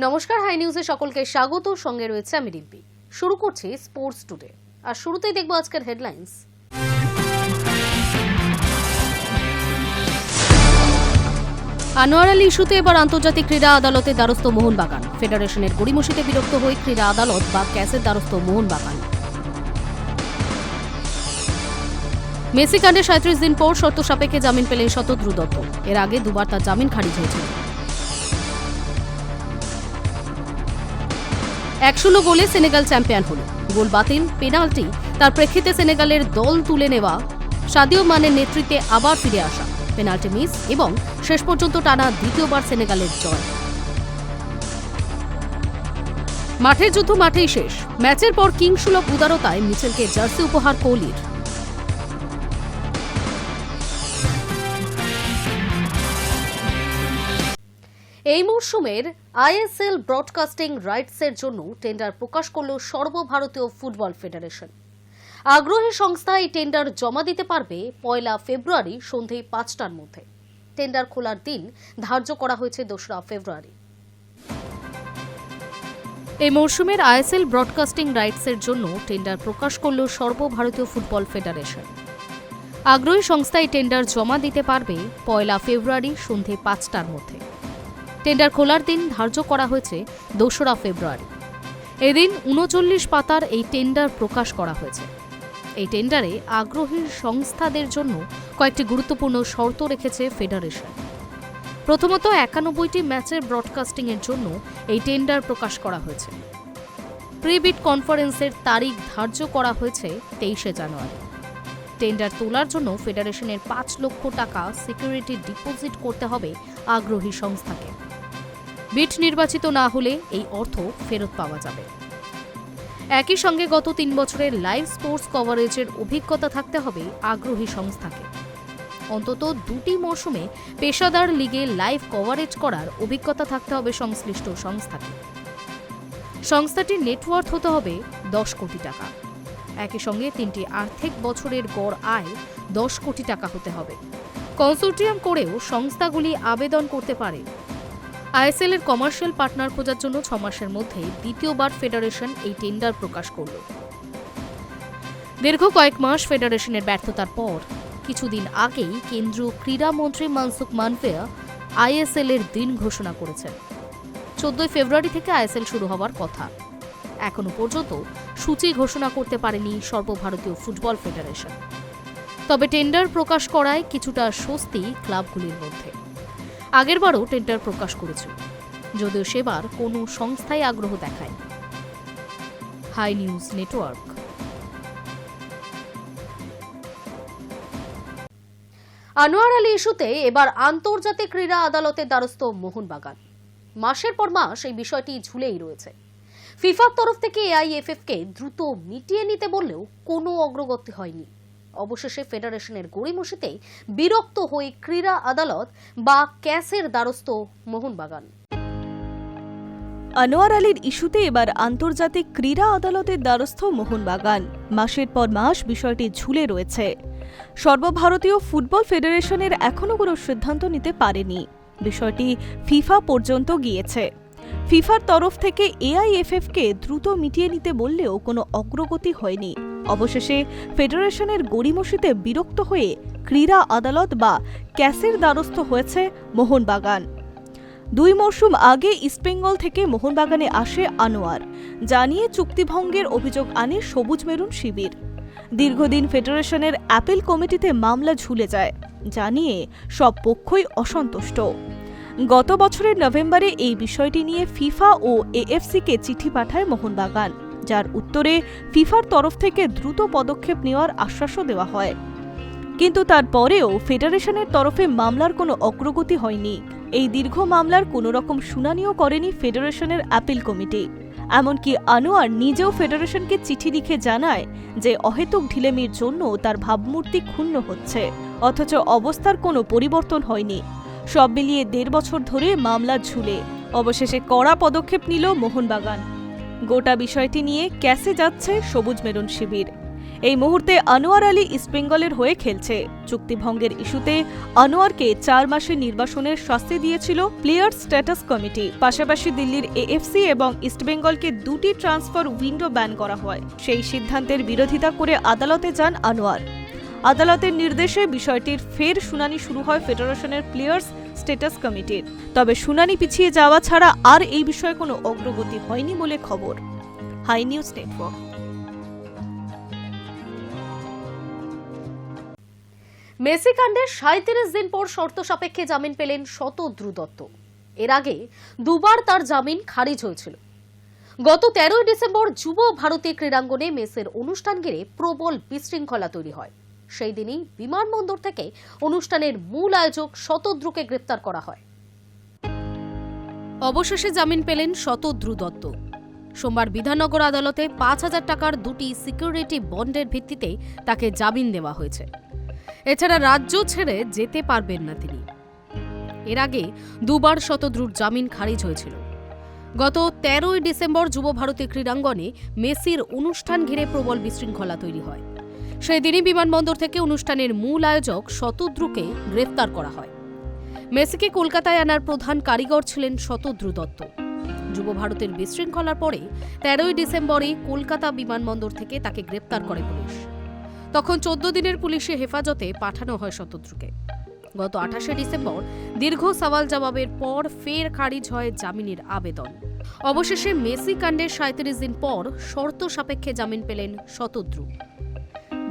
নমস্কার, হাই নিউজে সকলকে স্বাগত। সঙ্গে রয়েছে আমি রিম্পি। শুরু করছি স্পোর্টস টুডে, আর শুরুতেই দেখবো আজকের হেডলাইন্স। আনোয়ার আলী ইস্যুতে এবার আন্তর্জাতিক ক্রীড়া আদালতের দ্বারস্থ মোহনবাগান। ফেডারেশনের গড়িমসিতে বিরক্ত হয়ে ক্রীড়া আদালত বা ক্যাসের দ্বারস্থ মোহনবাগান। মেসি কাণ্ডে 37 দিন পর শর্ত সাপেক্ষে জামিন পেলেন শতদ্রু দত্ত। এর আগে দুবার তার জামিন খারিজ হয়েছিল। 1-0 গোলে সেনেগাল চ্যাম্পিয়ন হল। গোল বাতিল, পেনাল্টি, তার প্রেক্ষিতে সেনেগালের দল তুলে নেওয়া সাদিও মানের নেতৃত্বে আবার ফিরে আসা, পেনাল্টি মিস এবং শেষ পর্যন্ত টানা দ্বিতীয়বার সেনেগালের জয়। মাঠের যুদ্ধ মাঠেই শেষ। ম্যাচের পর কিংসুলভ উদারতায় মিচেলকে জার্সি উপহার কোহলির। এই মৌসুমের আইএসএল ব্রডকাস্টিং রাইটসের জন্য টেন্ডার প্রকাশ করল সর্বভারতীয় ফুটবল ফেডারেশন। আগ্রহী সংস্থা এই টেন্ডার জমা দিতে পারবে 1 ফেব্রুয়ারি সন্ধে 5টার মধ্যে। টেন্ডার খোলার দিন ধার্য করা হয়েছে 2 ফেব্রুয়ারি। এই মৌসুমের আইএসএল ব্রডকাস্টিং রাইটসের জন্য টেন্ডার প্রকাশ করল সর্বভারতীয় ফুটবল ফেডারেশন। আগ্রহী সংস্থা এই টেন্ডার জমা দিতে পারবে 1 ফেব্রুয়ারি সন্ধে 5টার মধ্যে। টেন্ডার খোলার দিন ধার্য করা হয়েছে 2 ফেব্রুয়ারি। এদিন 39 পাতার এই টেন্ডার প্রকাশ করা হয়েছে। এই টেন্ডারে আগ্রহী সংস্থাদের জন্য কয়েকটি গুরুত্বপূর্ণ শর্ত রেখেছে ফেডারেশন। প্রথমত, 91টি ম্যাচের ব্রডকাস্টিংয়ের জন্য এই টেন্ডার প্রকাশ করা হয়েছে। প্রি-বিড কনফারেন্সের তারিখ ধার্য করা হয়েছে 23 জানুয়ারি। টেন্ডার তোলার জন্য ফেডারেশনের 5 লক্ষ টাকা সিকিউরিটি ডিপোজিট করতে হবে আগ্রহী সংস্থাকে। বিড নির্বাচিত না হলে এই অর্থ ফেরত পাওয়া যাবে। একই সঙ্গে গত 3 বছরের লাইভ স্পোর্টস কভারেজের অভিজ্ঞতা থাকতে হবে আগ্রহী সংস্থাকে। অন্তত 2টি মৌসুমে পেশাদার লিগে লাইভ কভারেজ করার অভিজ্ঞতা থাকতে হবে সংশ্লিষ্ট সংস্থাকে। সংস্থাটির নেটওয়ার্থ হতে হবে 10 কোটি টাকা। একই সঙ্গে 3টি আর্থিক বছরের গড় আয় 10 কোটি টাকা হতে হবে। কনসোর্টিয়াম করেও সংস্থাগুলি আবেদন করতে পারে। আইএসএল এর কমার্শিয়াল পার্টনার খোঁজার জন্য 6 মাসের মধ্যে দ্বিতীয়বার ফেডারেশন এই টেন্ডার প্রকাশ করল। দীর্ঘ কয়েক মাস ফেডারেশনের ব্যর্থতার পর কিছুদিন আগেই কেন্দ্রীয় ক্রীড়ামন্ত্রী মনসুখ মান্ডভিয়া আইএসএল এর দিন ঘোষণা করেছেন। 14 ফেব্রুয়ারি থেকে আইএসএল শুরু হওয়ার কথা। এখনো পর্যন্ত সূচি ঘোষণা করতে পারেনি সর্বভারতীয় ফুটবল ফেডারেশন। তবে টেন্ডার প্রকাশ করায় কিছুটা স্বস্তি ক্লাবগুলির মধ্যে। আগেরবারও টেন্ডার প্রকাশ করেছিল, যদিও সেবার কোনো সংস্থাই আগ্রহ দেখায়নি। Hi News Network. Anwar Ali ইস্যুতে এবার আন্তর্জাতিক ক্রীড়া আদালতের দ্বারস্থ মোহনবাগান। মাসের পর মাস এই বিষয়টি ঝুলেই রয়েছে। ফিফার তরফ থেকে এআইএফএফকে দ্রুত মিটিয়ে নিতে বললেও কোনো অগ্রগতি হয়নি। অবশেষে ফেডারেশনের গড়িমসিতে বিরক্ত হয়ে ক্রীড়া আদালত বা ক্যাসের দ্বারস্থ মোহনবাগান। আনোয়ার আলীর ইস্যুতে এবার আন্তর্জাতিক ক্রীড়া আদালতের দ্বারস্থ মোহনবাগান। মাসের পর মাস বিষয়টি ঝুলে রয়েছে। সর্বভারতীয় ফুটবল ফেডারেশনের এখনও কোনো সিদ্ধান্ত নিতে পারেনি। বিষয়টি ফিফা পর্যন্ত গিয়েছে। ফিফার তরফ থেকে এআইএফএফকে দ্রুত মিটিয়ে নিতে বললেও কোনো অগ্রগতি হয়নি। অবশেষে ফেডারেশনের গড়িমসিতে বিরক্ত হয়ে ক্রীড়া আদালত বা ক্যাসের দ্বারস্থ হয়েছে মোহনবাগান। 2 মৌসুম আগে ইস্টবেঙ্গল থেকে মোহনবাগানে আসে আনোয়ার, জানিয়ে চুক্তিভঙ্গের অভিযোগ আনে সবুজ মেরুন শিবির। দীর্ঘদিন ফেডারেশনের অ্যাপিল কমিটিতে মামলা ঝুলে যায়, জানিয়ে সব পক্ষই অসন্তুষ্ট। গত বছরের নভেম্বরে এই বিষয়টি নিয়ে ফিফা ও এএফসিকে চিঠি পাঠায় মোহনবাগান, যার উত্তরে ফিফার তরফ থেকে দ্রুত পদক্ষেপ নেওয়ার আশ্বাসও দেওয়া হয়। কিন্তু তারপরেও ফেডারেশনের তরফে মামলার কোনো অগ্রগতি হয়নি। এই দীর্ঘ মামলার কোনো রকম শুনানিও করেনি ফেডারেশনের অ্যাপিল কমিটি। এমনকি আনোয়ার নিজেও ফেডারেশনকে চিঠি লিখে জানায় যে অহেতুক ঢিলেমির জন্য তার ভাবমূর্তি ক্ষুণ্ণ হচ্ছে, অথচ অবস্থার কোনো পরিবর্তন হয়নি। সব মিলিয়ে 1.5 বছর ধরে মামলা ঝুলে। অবশেষে কড়া পদক্ষেপ নিল মোহনবাগান। গোটা বিষয়টি নিয়ে ক্যাসে যাচ্ছে সবুজ মেরুন শিবির। এই মুহূর্তে আনোয়ার আলী ইস্টবেঙ্গলের হয়ে খেলছে। চুক্তিভঙ্গের ইস্যুতে আনোয়ারকে 4 মাসের নির্বাসনের শাস্তি দিয়েছিল প্লেয়ার স্ট্যাটাস কমিটি। পাশাপাশি দিল্লির এএফসি এবং ইস্টবেঙ্গলকে 2টি ট্রান্সফার উইন্ডো ব্যান করা হয়। সেই সিদ্ধান্তের বিরোধিতা করে আদালতে যান আনোয়ার। আদালতের নির্দেশে বিষয়টির ফের শুনানি শুরু হয় ফেডারেশনের প্লেয়ার্স স্ট্যাটাস কমিটির। তবে শুনানি পিছিয়ে যাওয়া ছাড়া আর এই বিষয়ে কোনো অগ্রগতি হয়নি বলে খবর। High News network. মেসি কাণ্ডের 37 দিন পর শর্ত সাপেক্ষে জামিন পেলেন শতদ্রু দত্ত। এর আগে দুবার তার জামিন খারিজ হয়েছিল। গত 13 ডিসেম্বর যুব ভারতী ক্রীড়াঙ্গনে মেসির অনুষ্ঠান ঘিরে প্রবল বিশৃঙ্খলা তৈরি হয়। সেই দিনই বিমানবন্দর থেকে অনুষ্ঠানের মূল আয়োজক শতদ্রুকে গ্রেপ্তার করা হয়। অবশেষে জামিন পেলেন শতদ্রু দত্ত। সোমবার বিধাননগর আদালতে 5,000 টাকার 2টি সিকিউরিটি বন্ডের ভিত্তিতে তাকে জামিন দেওয়া হয়েছে। এছাড়া রাজ্য ছেড়ে যেতে পারবেন না তিনি। এর আগে দুবার শতদ্রুর জামিন খারিজ হয়েছিল। গত 13 ডিসেম্বর যুব ভারতী ক্রীড়াঙ্গনে মেসির অনুষ্ঠান ঘিরে প্রবল বিশৃঙ্খলা তৈরি হয়। সেই দিনই বিমানবন্দর থেকে অনুষ্ঠানের মূল আয়োজক শতদ্রুকে গ্রেফতার করা হয়। মেসিকে কলকাতায় আনার প্রধান কারিগর ছিলেন শতদ্রু দত্ত। যুব ভারতের বিশৃঙ্খলার পরে 13 ডিসেম্বরে কলকাতা বিমানবন্দর থেকে তাকে গ্রেপ্তার করে পুলিশ। তখন 14 দিনের পুলিশি হেফাজতে পাঠানো হয় শতদ্রুকে। গত 28 ডিসেম্বর দীর্ঘ সওয়াল জবাবের পর ফের খারিজ হয় জামিনের আবেদন। অবশেষে মেসি কাণ্ডের 37 দিন পর শর্ত সাপেক্ষে জামিন পেলেন শতদ্রু।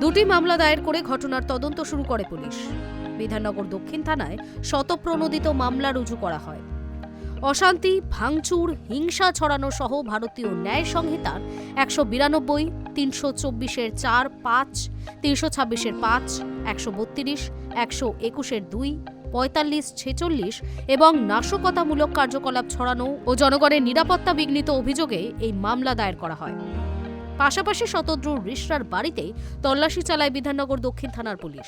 2টি মামলা দায়ের করে ঘটনার তদন্ত শুরু করে পুলিশ। বিধাননগর দক্ষিণ থানায় শতপ্রণোদিত মামলা রুজু করা হয়। অশান্তি, ভাঙচুর, হিংসা ছড়ানো সহ ভারতীয় ন্যায় সংহিতার 192, 324-এর 4, 5, 326-এর 5, 132, 121-এর 2, 45, 46 এবং নাশকতামূলক কার্যকলাপ ছড়ানো ও জনগণের নিরাপত্তা বিঘ্নিত অভিযোগে এই মামলা দায়ের করা হয়। পাশাপাশি শতদ্রুর রিশরার বাড়িতে তল্লাশি চালায় বিধাননগর দক্ষিণ থানার পুলিশ।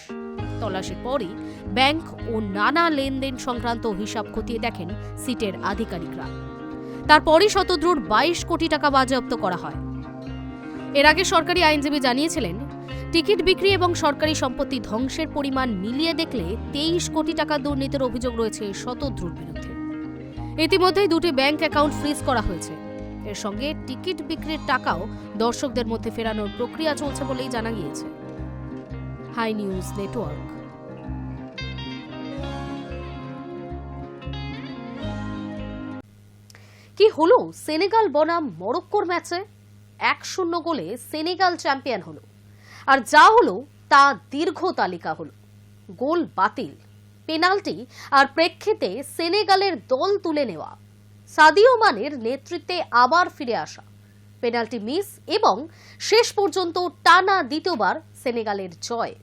তল্লাশির পরই ব্যাংক ও নানা লেনদেন সংক্রান্ত হিসাব খতিয়ে দেখেন সিটের আধিকারিকরা। তারপরই শতদ্রুর 22 কোটি টাকা বাজেয়াপ্ত করা হয়। এর আগে সরকারি আইনজীবী জানিয়েছিলেন, টিকিট বিক্রি এবং সরকারি সম্পত্তি ধ্বংসের পরিমাণ মিলিয়ে দেখলে 23 কোটি টাকা দুর্নীতির অভিযোগ রয়েছে শতদ্রুর বিরুদ্ধে। ইতিমধ্যেই 2টি ব্যাংক অ্যাকাউন্ট ফ্রিজ করা হয়েছে। এর সঙ্গে টিকিট বিক্রির টাকাও দর্শকদের মধ্যে ফেরানোর প্রক্রিয়া চলছে বলেই জানা গিয়েছে। Hi News Network. কি হলো সেনেগাল বনাম মরক্কোর ম্যাচে? 1-0 গোলে সেনেগাল চ্যাম্পিয়ন হলো। আর যা হলো তা দীর্ঘ তালিকা হলো। গোল বাতিল, পেনাল্টি আর প্রেক্ষিতে সেনেগালের দল তুলে নেওয়া, সাদিও মানের নেতৃত্বে আবার ফিরে আসা, পেনাল্টি মিস এবং শেষ পর্যন্ত টানা দ্বিতীয়বার সেনেগালের জয়।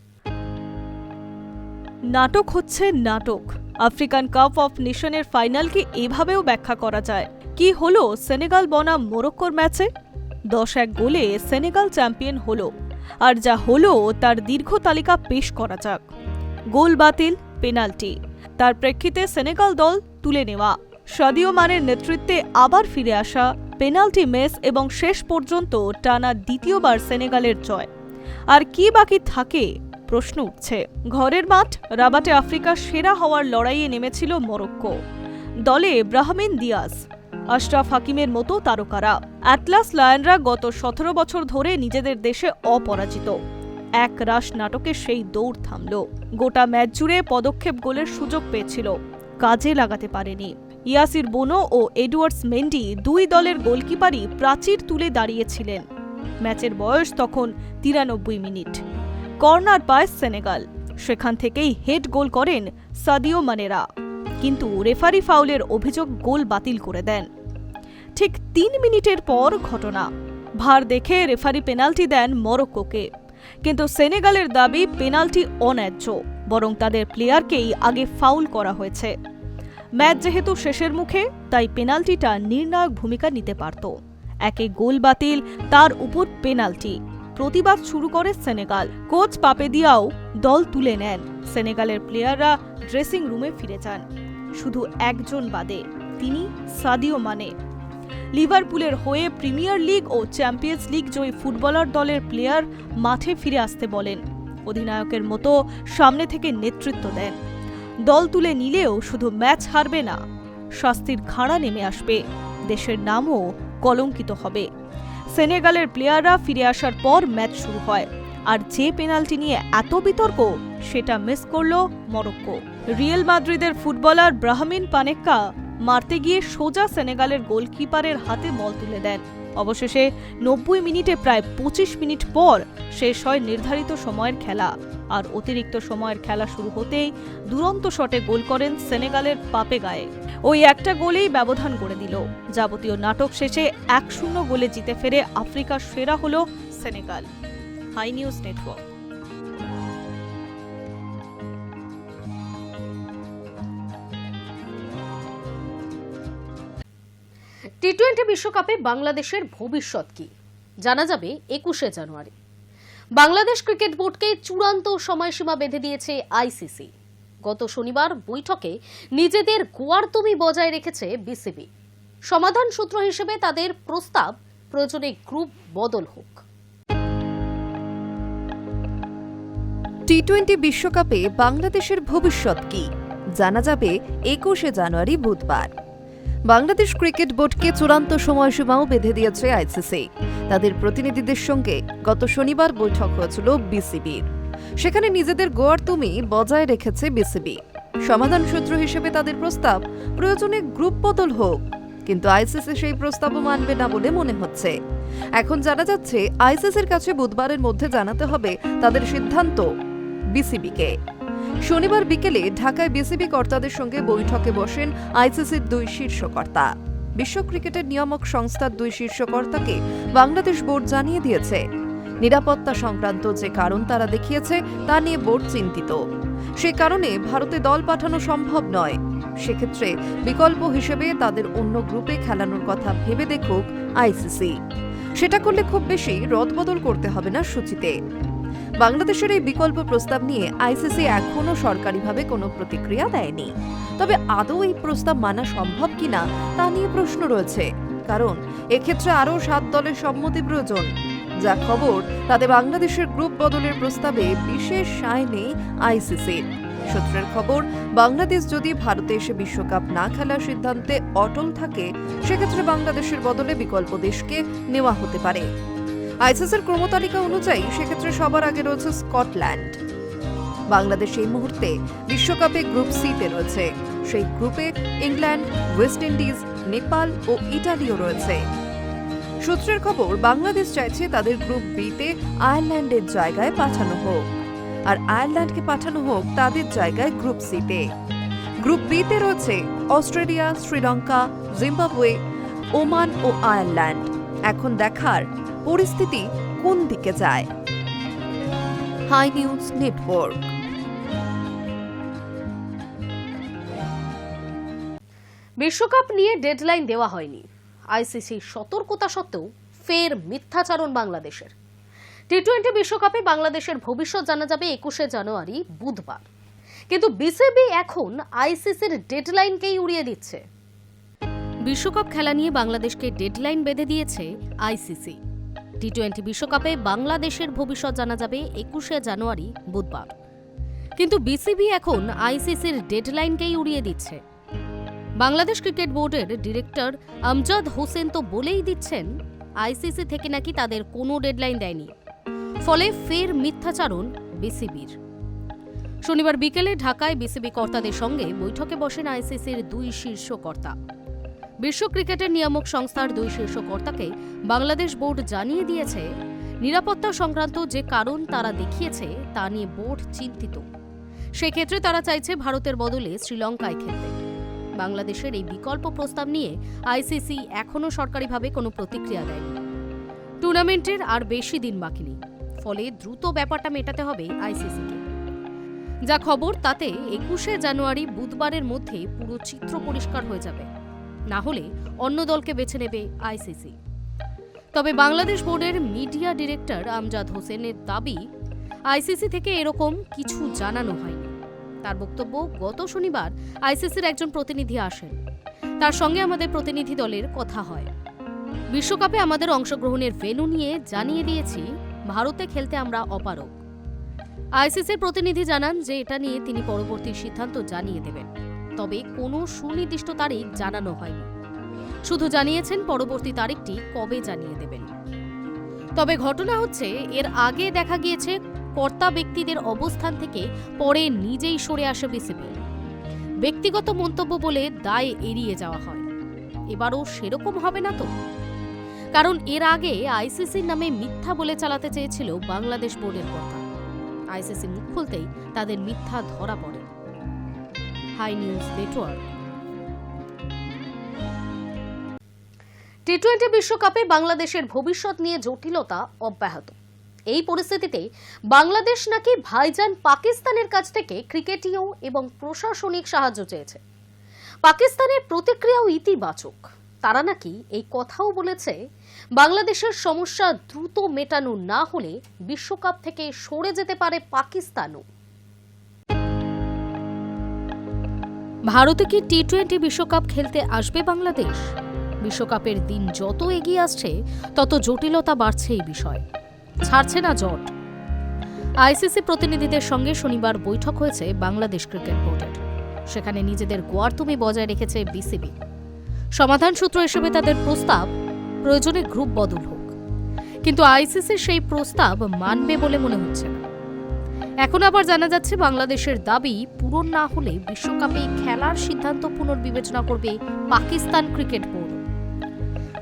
নাটক হচ্ছে নাটক। আফ্রিকান কাপ অফ নেশনের ফাইনালকে এভাবেও ব্যাখ্যা করা যায়। কি হলো সেনেগাল বনাম মোরক্কোর ম্যাচে? 10-1 গোলে সেনেগাল চ্যাম্পিয়ন হলো। আর যা হলো তার দীর্ঘ তালিকা পেশ করা যাক। গোল বাতিল, পেনাল্টি, তার প্রেক্ষিতে সেনেগাল দল তুলে নেওয়া, সাদিও মানের নেতৃত্বে আবার ফিরে আসা, পেনাল্টি মিস এবং শেষ পর্যন্ত টানা দ্বিতীয়বার সেনেগালের জয়। আর কি বাকি থাকে প্রশ্ন উঠছে। ঘরের মাঠ রাবাটে আফ্রিকার সেরা হওয়ার লড়াইয়ে নেমেছিল মরক্কো। দলে ব্রাহমিন দিয়াজ, আশরাফ হাকিমের মতো তারকারা। অ্যাটলাস লায়নরা গত 17 বছর ধরে নিজেদের দেশে অপরাজিত। এক রাশ নাটকে সেই দৌড় থামল। গোটা ম্যাচ জুড়ে পদক্ষেপ গোলের সুযোগ পেয়েছিল, কাজে লাগাতে পারেনি। ইয়াসির বোনো ও এডওয়ার্ডস মেন্ডি 2 দলের গোলকিপারই প্রাচীর তুলে দাঁড়িয়েছিলেন। ম্যাচের বয়স তখন 93 মিনিট। কর্নার পায় সেনেগাল, সেখান থেকেই হেড গোল করেন সাদিও মানেরা, কিন্তু রেফারি ফাউলের অভিযোগ গোল বাতিল করে দেন। ঠিক 3 মিনিটের পর ঘটনা। ভার দেখে রেফারি পেনাল্টি দেন মরক্কোকে, কিন্তু সেনেগালের দাবি পেনাল্টি অন্যায্য, বরং তাদের প্লেয়ারকেই আগে ফাউল করা হয়েছে। ম্যাচ যেহেতু শেষের মুখে, তাই পেনাল্টিটা নির্ণায়ক ভূমিকা নিতে পারত। একে গোল বাতিল, তার উপর পেনাল্টি। প্রতিবাদ শুরু করে সেনেগাল। কোচ পাপেদিয়াও দল তুলে নেন। সেনেগালের প্লেয়াররা ড্রেসিং রুমে ফিরে যান, শুধু একজন বাদে, তিনি সাদিও মানে। লিভারপুলের হয়ে প্রিমিয়ার লিগ ও চ্যাম্পিয়ন্স লিগ জয়ী ফুটবলার দলের প্লেয়ার মাঠে ফিরে আসতে বলেন। অধিনায়কের মতো সামনে থেকে নেতৃত্ব দেন। দল তুলে নিলেও শুধু ম্যাচ হারবে না, শাস্তির খাড়া নেমে আসবে, দেশের নামও কলঙ্কিত হবে। সেনেগালের প্লেয়াররা ফিরে আসার পর ম্যাচ শুরু হয়, আর যে পেনাল্টি নিয়ে এত বিতর্ক সেটা মিস করল মরক্কো। রিয়াল মাদ্রিদের ফুটবলার ব্রাহমিন পানেক্কা মারতে গিয়ে সোজা সেনেগালের গোলকিপারের হাতে বল তুলে দেন। অবশেষে 90 মিনিটে প্রায় 25 মিনিট পর শেষ হয় নির্ধারিত সময়ের খেলা। আর অতিরিক্ত সময়ের খেলা শুরু হতেই দুরন্ত শটে গোল করেন সেনেগালের পাপে গায়ে। ওই একটা গোলেই ব্যবধান করে দিল। যাবতীয় নাটক শেষে 1-0 গোলে জিতে ফেরে আফ্রিকার সেরা হল সেনেগাল। Hi News Network. টি-20 বিশ্বকাপে বাংলাদেশের ভবিষ্যৎ কি জানা যাবে 21শে জানুয়ারি। বাংলাদেশ ক্রিকেট বোর্ডকে চূড়ান্ত সময়সীমা বেঁধে দিয়েছে আইসিসি। গত শনিবার বৈঠকে নিজেদের গোয়ার্তুমি বজায় রেখেছে বিসিবি। সমাধান সূত্র হিসেবে তাদের প্রস্তাব, প্রয়োজনে গ্রুপ বদল হোক। টি-20 বিশ্বকাপে বাংলাদেশের ভবিষ্যৎ কি জানা যাবে 21শে জানুয়ারি বুধবার। বাংলাদেশ ক্রিকেট বোর্ডকে চূড়ান্ত সময়সীমাও বেঁধে দিয়েছে আইসিসি। তাদের প্রতিনিধিদের সঙ্গে গত শনিবার বৈঠক হয়েছিল বিসিবির। সেখানে নিজেদের গোয়ার্তুমি বজায় রেখেছে বিসিবি। সমাধান সূত্র হিসেবে তাদের প্রস্তাব, প্রয়োজনে গ্রুপ বদল হোক। কিন্তু আইসিসি সেই প্রস্তাবও মানবে না বলে মনে হচ্ছে। এখন জানা যাচ্ছে আইসিসির কাছে বুধবারের মধ্যে জানাতে হবে তাদের সিদ্ধান্ত বিসিবিকে। শনিবার বিকেলে ঢাকায় বিসিবি কর্তাদের সঙ্গে বৈঠকে বসেন আইসিসির 2 শীর্ষ কর্তা। বিশ্ব ক্রিকেটের নিয়ামক সংস্থার 2 শীর্ষ কর্তাকে বাংলাদেশ বোর্ড জানিয়ে দিয়েছে নিরাপত্তা সংক্রান্ত যে কারণ তারা দেখিয়েছে তা নিয়ে বোর্ড চিন্তিত। সে কারণে ভারতে দল পাঠানো সম্ভব নয়। সেক্ষেত্রে বিকল্প হিসেবে তাদের অন্য গ্রুপে খেলানোর কথা ভেবে দেখুক আইসিসি। সেটা করলে খুব বেশি রদবদল করতে হবে না সূচিতে। বাংলাদেশের এই বিকল্প প্রস্তাব নিয়ে আইসিসি এখনো সরকারিভাবে কোনো প্রতিক্রিয়া দেয়নি। তবে আদৌ এই প্রস্তাব মানা সম্ভব কিনা তা নিয়ে প্রশ্ন রয়েছে, কারণ এক্ষেত্রে আরও 7 দলের সম্মতি প্রয়োজন। যা খবর, তাতে বাংলাদেশের গ্রুপ বদলের প্রস্তাবে বিশেষ সায় নেই আইসিসির। সূত্রের খবর, বাংলাদেশ যদি ভারতে এসে বিশ্বকাপ না খেলার সিদ্ধান্তে অটল থাকে, সেক্ষেত্রে বাংলাদেশের বদলে বিকল্প দেশকে নেওয়া হতে পারে। আইসিসির ক্রমতালিকা অনুযায়ী সেক্ষেত্রে সবার আগে রয়েছে স্কটল্যান্ড। বাংলাদেশ এই মুহূর্তে বিশ্বকাপে গ্রুপ সিতে রয়েছে। সেই গ্রুপে ইংল্যান্ড, ওয়েস্ট ইন্ডিজ, নেপাল ও ইটালিও রয়েছে। সূত্রের খবর, বাংলাদেশ চাইছে তাদের গ্রুপ বিতে আয়ারল্যান্ডের জায়গায় পাঠানো হোক, আর আয়ারল্যান্ডকে পাঠানো হোক তাদের জায়গায় গ্রুপ সিতে। গ্রুপ বিতে রয়েছে অস্ট্রেলিয়া, শ্রীলঙ্কা, জিম্বাবুয়ে, ওমান ও আয়ারল্যান্ড। এখন দেখার পরিস্থিতি কোন দিকে যায়। Hi News Network. বিশ্বকাপ নিয়ে ডেডলাইন দেওয়া হয়নি। আইসিসির সতর্কতা সত্ত্বেও ফের মিথ্যাচারণ বাংলাদেশের। টি-20 বিশ্বকাপে বাংলাদেশের ভবিষ্যৎ জানা যাবে 21শে জানুয়ারি বুধবার। কিন্তু বিসিবি এখন আইসিসির ডেডলাইনকেই উড়িয়ে দিচ্ছে। বিশ্বকাপ খেলা নিয়ে বাংলাদেশকে ডেডলাইন বেঁধে দিয়েছে আইসিসি। টি-20 বিশ্বকাপে বাংলাদেশের ভবিষ্যৎ জানা যাবে 21শে জানুয়ারি বুধবার। কিন্তু বিসিবি এখন আইসিসির ডেডলাইনকেই উড়িয়ে দিচ্ছে। বাংলাদেশ ক্রিকেট বোর্ডের ডিরেক্টর আমজাদ হোসেন তো বলেই দিচ্ছেন আইসিসি থেকে নাকি তাদের কোনো ডেডলাইন দেয়নি। ফলে ফের মিথ্যাচারণ বিসিবির। শনিবার বিকেলে ঢাকায় বিসিবি কর্তাদের সঙ্গে বৈঠকে বসেন আইসিসির 2 শীর্ষ কর্তা। বিশ্ব ক্রিকেটের নিয়ামক সংস্থার 2 শীর্ষ কর্তাকে বাংলাদেশ বোর্ড জানিয়ে দিয়েছে নিরাপত্তা সংক্রান্ত যে কারণ তারা দেখিয়েছে তা নিয়ে বোর্ড চিন্তিত। সেক্ষেত্রে তারা চাইছে ভারতের বদলে শ্রীলঙ্কায় খেলতে। বাংলাদেশের এই বিকল্প প্রস্তাব নিয়ে আইসিসি এখনো সরকারিভাবে কোনো প্রতিক্রিয়া দেয়নি। টুর্নামেন্টের আর বেশি দিন বাকি নেই, ফলে দ্রুত ব্যাপারটা মেটাতে হবে আইসিসিকে। যা খবর, তাতে 21শে জানুয়ারি বুধবারের মধ্যে পুরো চিত্র পরিষ্কার হয়ে যাবে। না হলে অন্য দলকে বেছে নেবে আইসিসি। তবে বাংলাদেশ বোর্ডের মিডিয়া ডিরেক্টর আমজাদ হোসেনের দাবি, আইসিসি থেকে এরকম কিছু জানানো হয়নি। তার বক্তব্য, গত শনিবার আইসিসির একজন প্রতিনিধি আসেন, তার সঙ্গে আমাদের প্রতিনিধি দলের কথা হয়। বিশ্বকাপে আমাদের অংশগ্রহণের ভেন্যু নিয়ে জানিয়ে দিয়েছি, ভারতে খেলতে আমরা অপারগ। আইসিসির প্রতিনিধি জানান যে এটা নিয়ে তিনি পরবর্তী সিদ্ধান্ত জানিয়ে দেবেন, তবে কোনো সুনির্দিষ্ট তারিখ জানানো হয়নি। শুধু জানিয়েছেন পরবর্তী তারিখটি কবে জানিয়ে দেবেন। তবে ঘটনা হচ্ছে, এর আগে দেখা গিয়েছে কর্তা ব্যক্তিদের অবস্থান থেকে পরে নিজেই সরে আসে বিসিবি। ব্যক্তিগত মন্তব্য বলে দায় এড়িয়ে যাওয়া হয়। এবারও সেরকম হবে না তো? কারণ এর আগে আইসিসির নামে মিথ্যা বলে চালাতে চেয়েছিল বাংলাদেশ বোর্ডের কথা। আইসিসি মুখ খুলতেই তাদের মিথ্যা ধরা পড়ে। High News Network. টি-20 বিশ্বকাপে বাংলাদেশের ভবিষ্যৎ নিয়ে জটিলতা অব্যাহত। এই পরিস্থিতিতে বাংলাদেশ নাকি ভাইজান পাকিস্তানের কাছ থেকে ক্রিকেটীয় এবং প্রশাসনিক সাহায্য চেয়েছে। পাকিস্তানের প্রতিক্রিয়াও ইতিবাচক। তারা নাকি এই কথাও বলেছে, বাংলাদেশের সমস্যা দ্রুত মেটানো না হলে বিশ্বকাপ থেকে সরে যেতে পারে পাকিস্তানও। ভারতে কি টি-20 বিশ্বকাপ খেলতে আসবে বাংলাদেশ? বিশ্বকাপের দিন যত এগিয়ে আসছে তত জটিলতা বাড়ছে এই বিষয়। ছাড়ছে না জট। আইসিসি প্রতিনিধিদের সঙ্গে শনিবার বৈঠক হয়েছে বাংলাদেশ ক্রিকেট বোর্ডের। সেখানে নিজেদের গোয়ারতুমি বজায় রেখেছে বিসিবি। সমাধান সূত্র হিসেবে তাদের প্রস্তাব, প্রয়োজনে গ্রুপ বদল হোক। কিন্তু আইসিসি সেই প্রস্তাব মানবে বলে মনে হচ্ছে না। এখন আবার জানা যাচ্ছে, বাংলাদেশের দাবি পূরণ না হলে বিশ্বকাপে খেলার সিদ্ধান্ত পুনর্বিবেচনা করবে পাকিস্তান ক্রিকেট বোর্ড।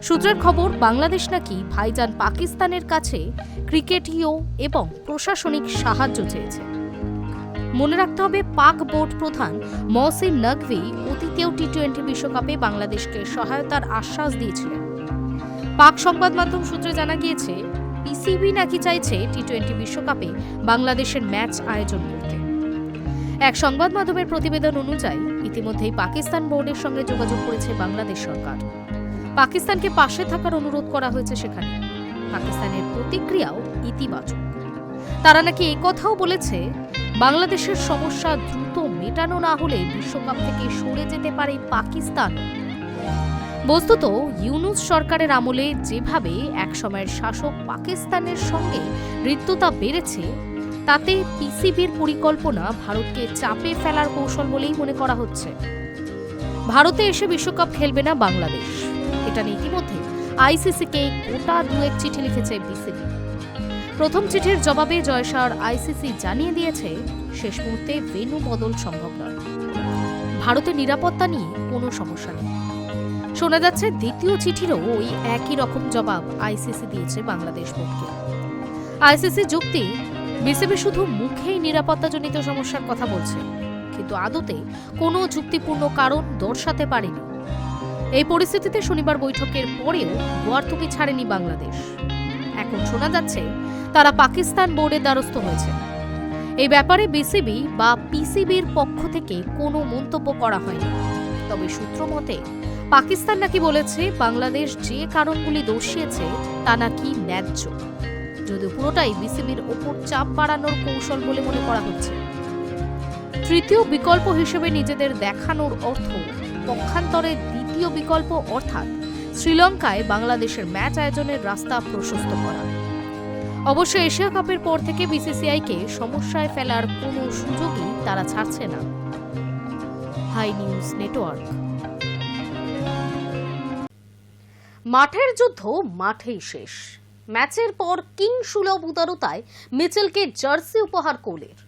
সূত্রের খবর, বাংলাদেশ নাকি ভাইজান পাকিস্তানের কাছে ক্রিকেটীয় এবং প্রশাসনিক সাহায্য চেয়েছে। মনে রাখতে হবে, পাক বোর্ড প্রধান মহসিন নকভি অতীতেও টি-20 বিশ্বকাপে বাংলাদেশকে সহায়তার আশ্বাস দিয়েছিলেন। পাক সংবাদ মাধ্যম সূত্রে জানা গিয়েছে, পিসিবি নাকি চাইছে টি-20 বিশ্বকাপে বাংলাদেশের ম্যাচ আয়োজন করতে। এক সংবাদ মাধ্যমের প্রতিবেদন অনুযায়ী ইতিমধ্যেই পাকিস্তান বোর্ডের সঙ্গে যোগাযোগ করেছে বাংলাদেশ সরকার। পাকিস্তানকে পাশে থাকার অনুরোধ করা হয়েছে সেখানে। পাকিস্তানের প্রতিক্রিয়াও ইতিবাচক। তারা নাকি এই কথাও বলেছে, বাংলাদেশের সমস্যা দ্রুত মেটানো না হলে বিশ্বকাপ থেকে সরে যেতে পারে পাকিস্তান। বস্তুত ইউনূস সরকারের আমলে যেভাবে একসময়ের শাসক পাকিস্তানের সঙ্গে হৃদ্যতা বেড়েছে, তাতে পিসিবির পরিকল্পনা ভারতকে চাপে ফেলার কৌশল বলেই মনে করা হচ্ছে। ভারতে এসে বিশ্বকাপ খেলবে না বাংলাদেশ, এটা নিয়ে ইতিমধ্যে আইসিসিকে গোটা দুয়েক চিঠি লিখেছে বিসিবি। প্রথম চিঠির জবাবে জয়সার আইসিসি জানিয়ে দিয়েছে, শেষ মুহূর্তে ভেন্যু বদল সম্ভব নয়। ভারতের নিরাপত্তা নিয়ে কোনো সমস্যা নেই। শোনা যাচ্ছে দ্বিতীয় চিঠিরও ওই একই রকম জবাব আইসিসি দিয়েছে বাংলাদেশ বোর্ডকে। আইসিসি যুক্তি, বিসিবি শুধু মুখেই নিরাপত্তাজনিত সমস্যার কথা বলছে, কিন্তু আদতে কোনো যুক্তিপূর্ণ কারণ দর্শাতে পারেনি। এই পরিস্থিতিতে শনিবার বৈঠকের পরেও গোয়ারতুমি ছাড়েনি বাংলাদেশ। এখন শোনা যাচ্ছে তারা পাকিস্তান বোর্ডের দ্বারস্থ হয়েছে। এই ব্যাপারে বিসিবি বা পিসিবির পক্ষ থেকে কোনো মন্তব্য করা হয়নি। তবে সূত্র মতে পাকিস্তান নাকি বলেছে, বাংলাদেশ যে কারণগুলি দর্শিয়েছে তা নাকি ন্যায্য, যদিও পুরোটাই বিসিবির ওপর চাপ বাড়ানোর কৌশল বলে মনে করা হচ্ছে। তৃতীয় বিকল্প হিসেবে নিজেদের দেখানোর অর্থ পক্ষান্তরে দ্বিতীয় বিকল্প অর্থাৎ শ্রীলঙ্কায় বাংলাদেশের ম্যাচ আয়োজনের রাস্তা প্রশস্ত করা। অবশ্য এশিয়া কাপের পর থেকে বিসিসিআইকে সমস্যায় ফেলার কোনো সুযোগই তারা ছাড়ছে না। Hi News Network. মাঠের যুদ্ধ মাঠেই শেষ। ম্যাচের পর কিং সুলভ উদারতায় মিচেলকে জার্সি উপহার কোহলির।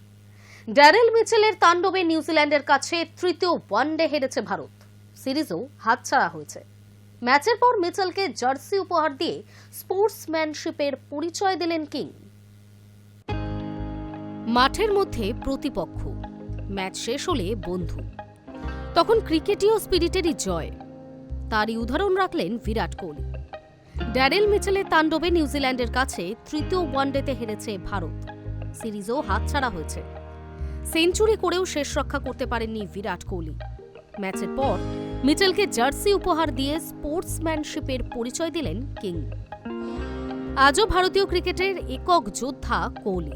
ড্যারেল মিচেলের তাণ্ডবে নিউজিল্যান্ডের কাছে তৃতীয় ওয়ানডে হেরেছে ভারত। সিরিজও হাতছাড়া হয়েছে। ম্যাচের পর মিচেলকে জার্সি উপহার দিয়ে স্পোর্টসম্যানশিপের পরিচয় দিলেন কিং। মাঠের মধ্যে প্রতিপক্ষ, ম্যাচ শেষ হলে বন্ধু, তখন ক্রিকেটীয় স্পিরিটেরই জয়। তারই উদাহরণ রাখলেন বিরাট কোহলি। ড্যারেল মিচেলের তাণ্ডবে নিউজিল্যান্ডের কাছে তৃতীয় ওয়ানডেতে হেরেছে ভারত। সিরিজও হাতছাড়া হয়েছে। সেঞ্চুরি করেও শেষ রক্ষা করতে পারেননি বিরাট কোহলি। ম্যাচের পর মিচেলকে জার্সি উপহার দিয়ে স্পোর্টসম্যানশিপের পরিচয় দিলেন কিং। আজও ভারতীয় ক্রিকেটের একক যোদ্ধা কোহলি।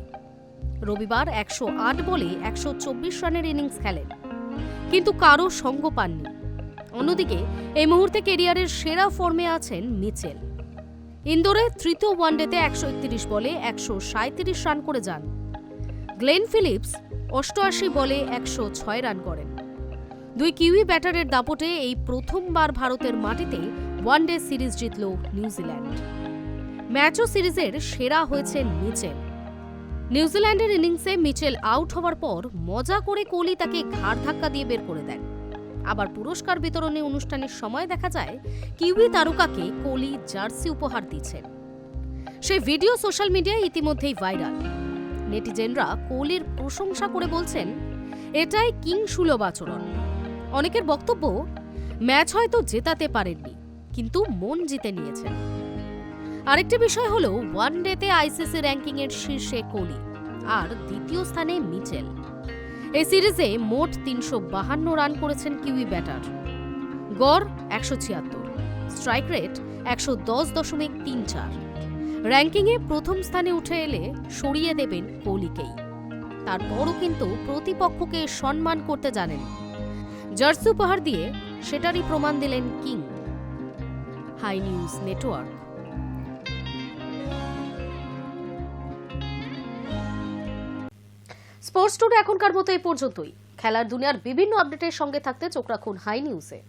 রবিবার 108 বলে 124 রানের ইনিংস খেলেন, কিন্তু কারও সঙ্গ পাননি। অন্যদিকে এই মুহূর্তে কেরিয়ারের সেরা ফর্মে আছেন মিচেল। ইন্দোরে তৃতীয় ওয়ানডেতে 131 বলে 137 রান করে যান। গ্লেন ফিলিপস 88 বলে 106 রান করেন। দুই কিউই ব্যাটারের দাপটে এই প্রথমবার ভারতের মাটিতে ওয়ানডে সিরিজ জিতল নিউজিল্যান্ড। ম্যাচ ও সিরিজের সেরা হয়েছেন মিচেল। নিউজিল্যান্ডের ইনিংসে মিচেল আউট হওয়ার পর মজা করে কোহলি তাকে ঘাড় ধাক্কা দিয়ে বের করে দেন। আবার পুরস্কার বিতরণী অনুষ্ঠানের সময় দেখা যায় কিউই তারকাকে কোহলি জার্সি উপহার দিচ্ছেন। সেই ভিডিও সোশ্যাল মিডিয়ায় ইতিমধ্যেই ভাইরাল। নেটিজেনরা কোহলির প্রশংসা করে বলছেন, এটাই কিং সুলভ আচরণ। অনেকের বক্তব্য, ম্যাচ হয়তো জেতাতে পারেননি, কিন্তু মন জিতে নিয়েছেন। আরেকটি বিষয় হলো ওয়ানডেতে আইসিসি র্যাঙ্কিং এর শীর্ষে কোহলি আর দ্বিতীয় স্থানে মিচেল। এই সিরিজে মোট 352 রান করেছেন কিউই ব্যাটার। গড় 176, স্ট্রাইক রেট 110.34। র্যাঙ্কিংয়ে প্রথম স্থানে উঠে এলে সরিয়ে দেবেন কোহলিকেই। তারপরও কিন্তু প্রতিপক্ষকে সম্মান করতে জানেন। জার্সি উপহার দিয়ে সেটারই প্রমাণ দিলেন king. Hi News Network. Sports today এখনকার মতো এই পর্যন্তই। খেলার দুনিয়ার বিভিন্ন আপডেটের সঙ্গে থাকতে চোখ রাখুন হাই নিউজে।